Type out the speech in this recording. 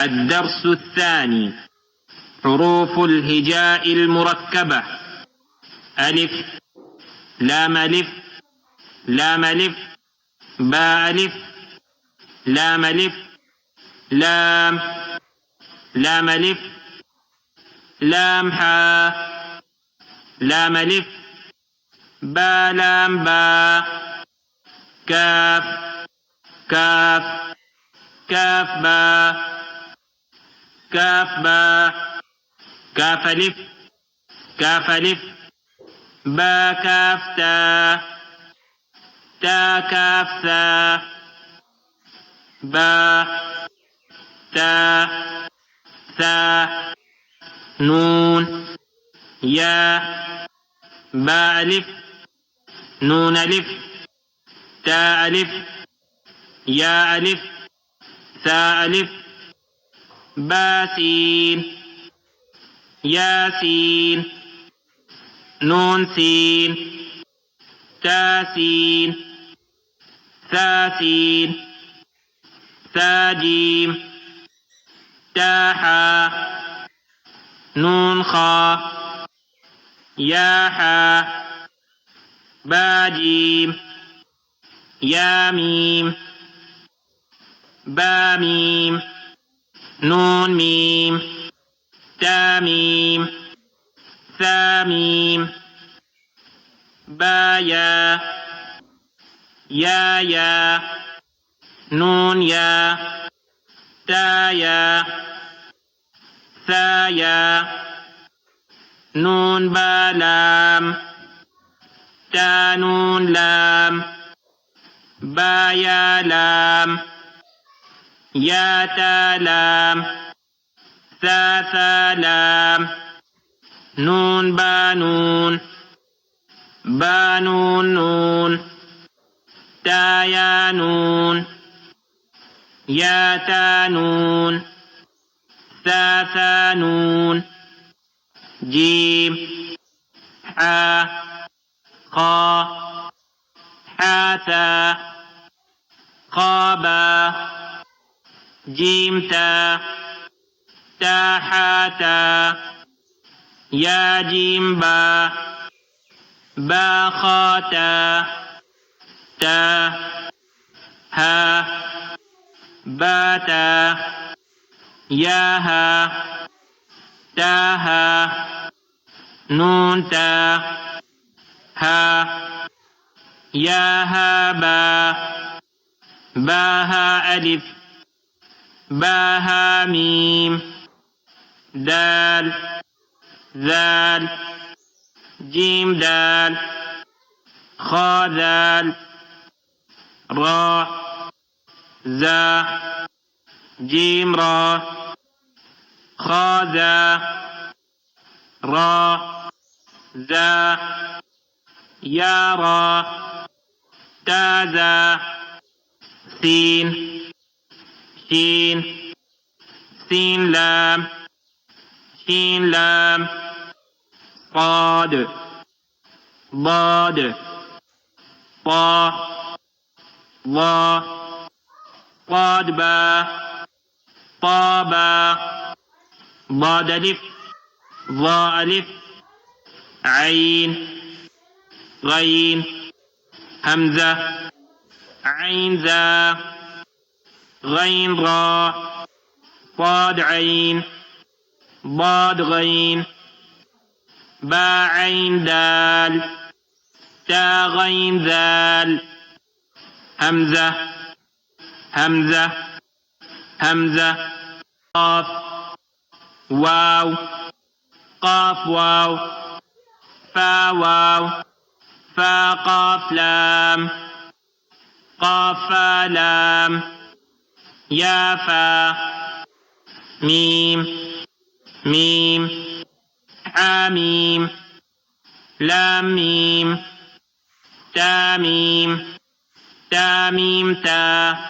الدرس الثاني حروف الهجاء المركبة. ألف، لام ألف، لام ألف، باء ألف، لام ألف، لام، لام ألف، لام حاء، لام ألف، با لام با، كاف، كاف، كاف با، كاف با، كاف ألف، كاف ألف، با كاف تا، تا كاف ثا، با، تا، ثا، نون، يا، با ألف، نون ألف، تا ألف، يا ألف، ثا ألف، با سين، يا سين، نون سين، تا سين، ثا سين، ثا جيم، تا حا، نون خا، يا حا، با جيم، يا ميم، با ميم، نون ميم، تا ميم، ثا ميم، با يا، يا، نون يا، تا يا، ثا يا، نون با لام، تا نون لام، با يا لام، يا تا لام، ثا لام، نون با نون، با نون نون، تا يا نون، يا تا نون، ثا نون، جيم، حا، خا، حاتا، خابا، جيم تا، تا حاتا، يا جيم با، با خاتا، تا، ها، باتا، يا ها، تاها، نون تا، ها، يا ها با، باها ألف، باها ميم، دال، ذال، جيم دال، خا ذال، را، ذا، جيم را، خا ذا، را، ذا، يا را، تا ذا، سين، شين، سين لام، شين لام، صاد، ضاد، طا، ضا، صاد با، طا با، ضاد ألف، ضاء ألف، عين، غين، همزة، عين ذا، غين را، صاد عين، ضاد غين، با عين دال، تا غين ذال، همزة، همزة، همزة، قاف، واو، قاف واو، فا واو، فا قاف لام، قاف فا لام، يا فا، ميم، ميم، حاميم، لام ميم، تا ميم، تا ميم تا.